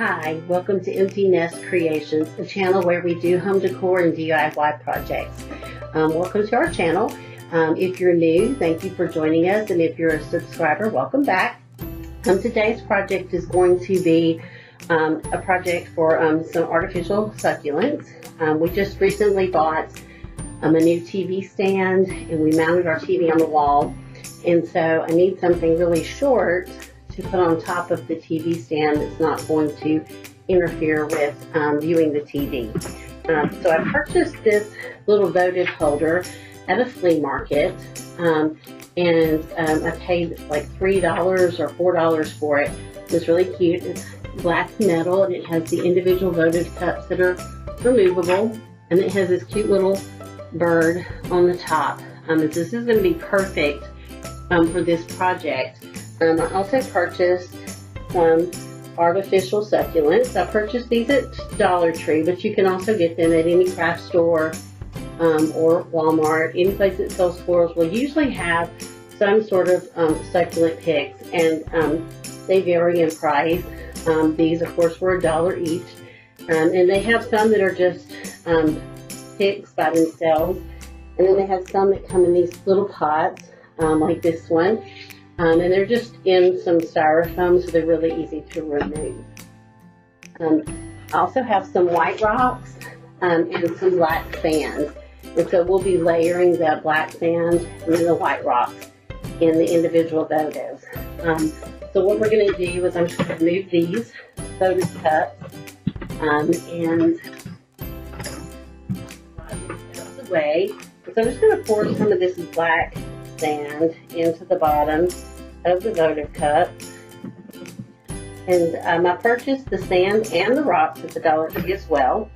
Hi, welcome to Empty Nest Creations, a channel where we do home decor and DIY projects. Welcome to our channel. If you're new, thank you for joining us, and if you're a subscriber, welcome back. Today's project is going to be a project for some artificial succulents. We just recently bought a new TV stand, and we mounted our TV on the wall, and so I need something really short to put on top of the TV stand that's not going to interfere with viewing the TV. So I purchased this little votive holder at a flea market, and I paid like $3 or $4 for it. It's really cute. It's black metal, and it has the individual votive cups that are removable, and it has this cute little bird on the top. And this is going to be perfect for this project. I also purchased some artificial succulents. I purchased these at Dollar Tree, but you can also get them at any craft store or Walmart. Any place that sells florals will usually have some sort of succulent picks, and they vary in price. These, of course, were $1 each, and they have some that are just picks by themselves, and then they have some that come in these little pots, like this one. And they're just in some styrofoam, so they're really easy to remove. I also have some white rocks and some black sand. And so we'll be layering the black sand and then the white rocks in the individual votives. So what we're going to do is I'm just going to remove these votive cups and out of the way. So I'm just going to pour some of this black sand into the bottom of the votive cup. And I purchased the sand and the rocks at the Dollar Tree as well.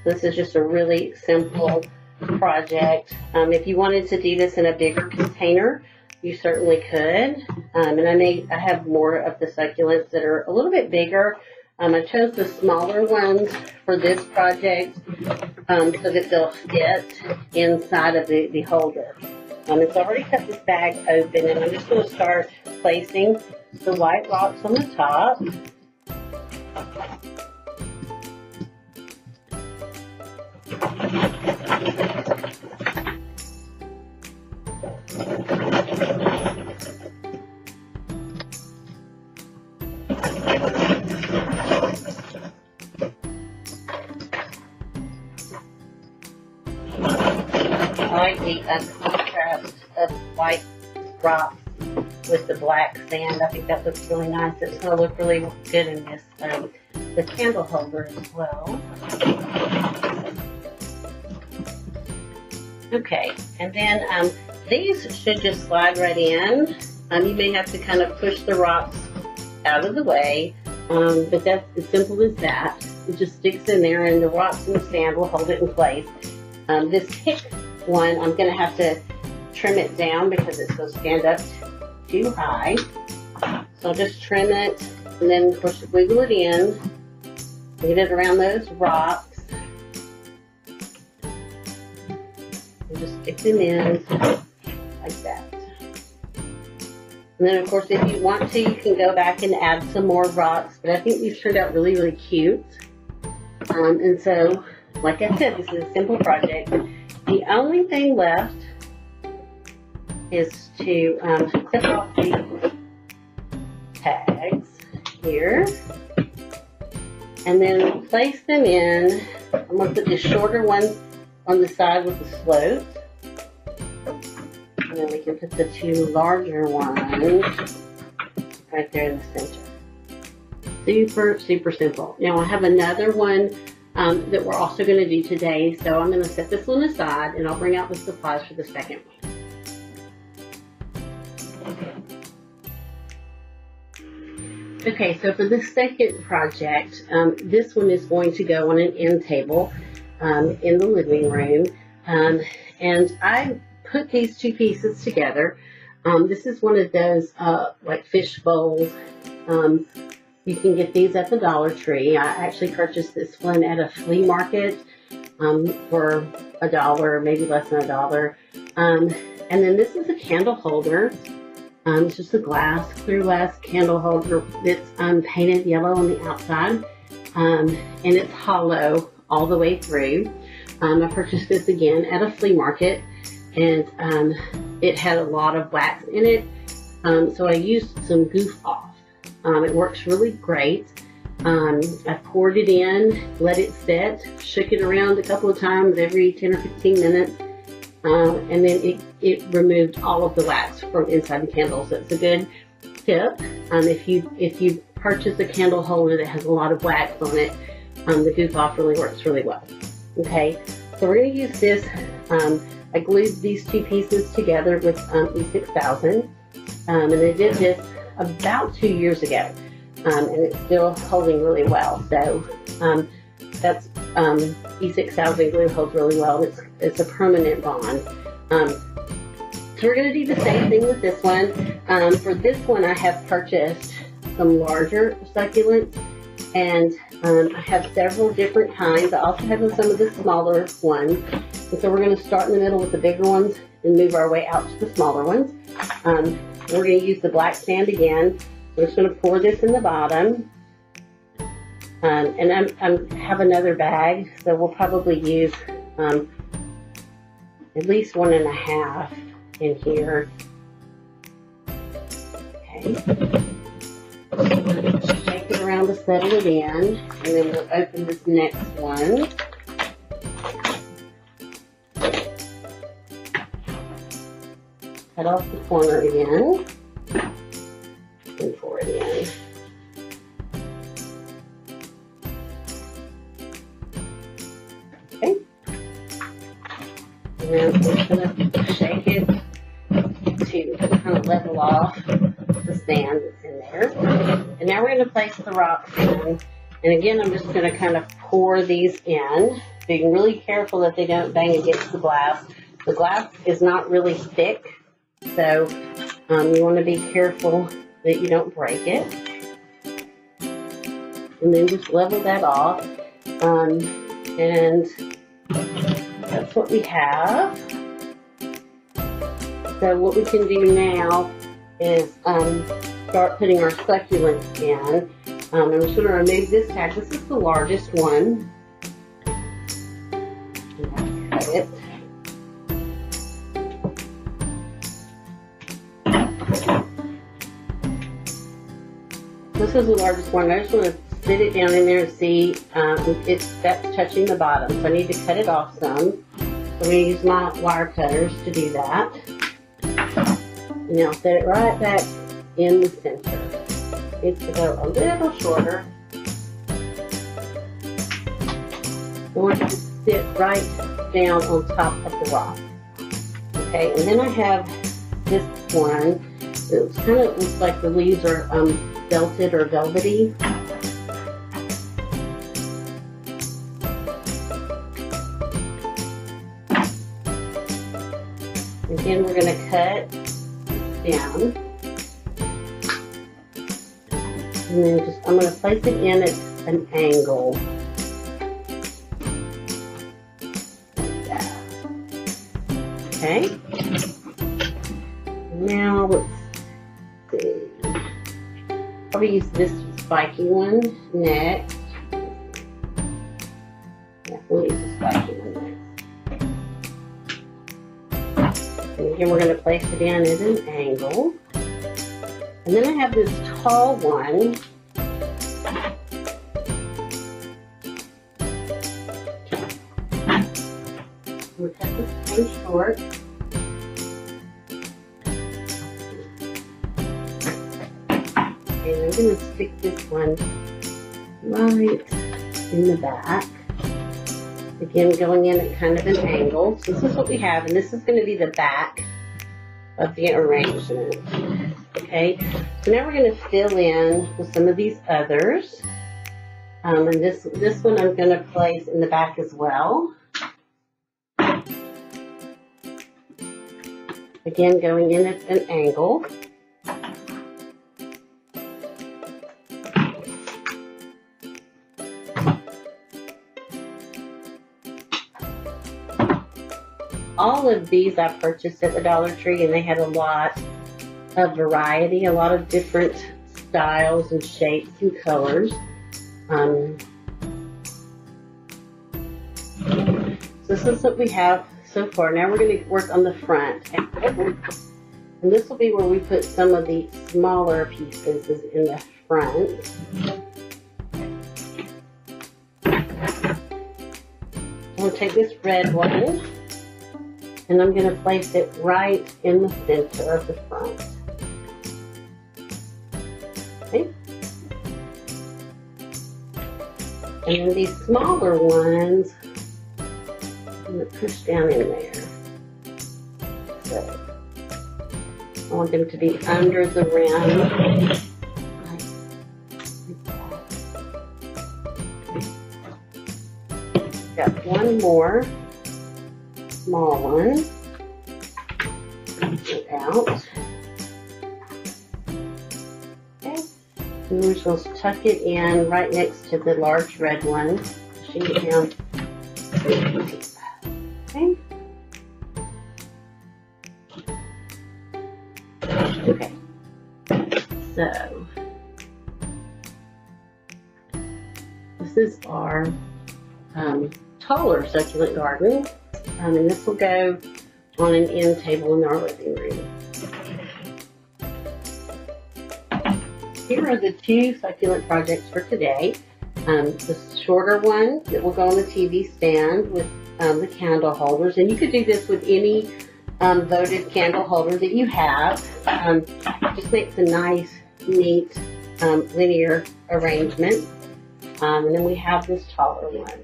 This is just a really simple project. If you wanted to do this in a bigger container, you certainly could. And I have more of the succulents that are a little bit bigger. I chose the smaller ones for this project so that they'll fit inside of the holder. It's already cut this bag open, and I'm just going to start placing the white rocks on the top. I like the contrast of white rocks with the black sand. I think that looks really nice. It's going to look really good in this the candle holder as well. Okay, and then these should just slide right in. You may have to kind of push the rocks out of the way, but that's as simple as that. It just sticks in there, and the rocks and the sand will hold it in place. This pick one, I'm going to have to trim it down because it's going to stand up too high. So I'll just trim it, and then of course wiggle it in, get it around those rocks, and just stick them in like that. And then of course if you want to, you can go back and add some more rocks, but I think these turned out really, really cute. And so, like I said, this is a simple project. The only thing left is to clip off the tags here, and then place them in. I'm going to put the shorter ones on the side with the slopes, and then we can put the two larger ones right there in the center. Super, super simple. Now I have another one that we're also going to do today, so I'm going to set this one aside, and I'll bring out the supplies for the second one. Okay, so for the second project, this one is going to go on an end table in the living room, and I put these two pieces together. This is one of those like fish bowls. You can get these at the Dollar Tree. I actually purchased this one at a flea market for $1, maybe less than $1. And then this is a candle holder. It's just a clear glass candle holder that's painted yellow on the outside, and it's hollow all the way through. I purchased this again at a flea market, and it had a lot of wax in it, so I used some Goof Off. It works really great. I poured it in, let it set, shook it around a couple of times every 10 or 15 minutes, and then it removed all of the wax from inside the candle. So it's a good tip. If you purchase a candle holder that has a lot of wax on it, the Goof Off really works really well. Okay, so we're going to use this. I glued these two pieces together with E6000, and I did this about 2 years ago, and it's still holding really well. So that's E6000 glue holds really well. It's a permanent bond. So we're going to do the same thing with this one. For this one, I have purchased some larger succulents, and I have several different kinds. I also have some of the smaller ones. And so we're going to start in the middle with the bigger ones and move our way out to the smaller ones. We're going to use the black sand again. We're just going to pour this in the bottom. And I have another bag, so we'll probably use at least 1.5 in here. Okay. Shake it around to settle it in, and then we'll open this next one. Cut off the corner again and pour it in. Okay. And then we're going to shake it to kind of level off the sand that's in there. And now we're going to place the rocks in. And again, I'm just going to kind of pour these in, being really careful that they don't bang against the glass. The glass is not really thick, so you want to be careful that you don't break it. And then just level that off. And that's what we have. So what we can do now is start putting our succulents in. I'm just going to remove this tag. This is the largest one. And I'll cut it. This is the largest one. I just want to sit it down in there and see that's touching the bottom. So I need to cut it off some. So I'm going to use my wire cutters to do that. And now set it right back in the center. It's to go a little shorter. I want it to sit right down on top of the rock. Okay, and then I have this one. It kind of looks like the leaves are felted or velvety. Again, we're going to cut down. And then I'm going to place it in at an angle. Like that. Okay. Now let's see. Probably use this spiky one next. Yeah, we'll use the spiky one next. And again, we're going to place it in at an angle. And then I have this tall one. We'll cut this thing short. And I'm going to stick this one right in the back. Again, going in at kind of an angle. So this is what we have, and this is going to be the back of the arrangement. Okay, so now we're going to fill in with some of these others. And this one I'm going to place in the back as well. Again, going in at an angle. All of these I purchased at the Dollar Tree, and they had a lot a variety, a lot of different styles and shapes and colors. So this is what we have so far. Now we're going to work on the front. And this will be where we put some of the smaller pieces in the front. I'm going to take this red one and I'm going to place it right in the center of the front. Okay. And then these smaller ones, I'm going to push down in there. So I want them to be under the rim. Got one more small one. Get it out. Okay. And we're supposed to tuck it in right next to the large red one. Pushing it down. Okay. Okay. So this is our taller succulent garden, and this will go on an end table in our living room. Here are the two succulent projects for today. The shorter one that will go on the TV stand with the candle holders, and you could do this with any votive candle holder that you have. It just makes a nice, neat, linear arrangement. And then we have this taller one.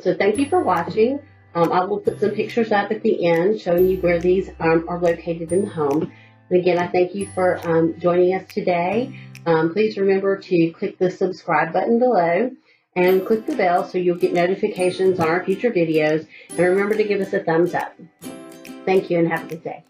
So thank you for watching. I will put some pictures up at the end showing you where these are located in the home. And again, I thank you for joining us today. Please remember to click the subscribe button below and click the bell so you'll get notifications on our future videos. And remember to give us a thumbs up. Thank you and have a good day.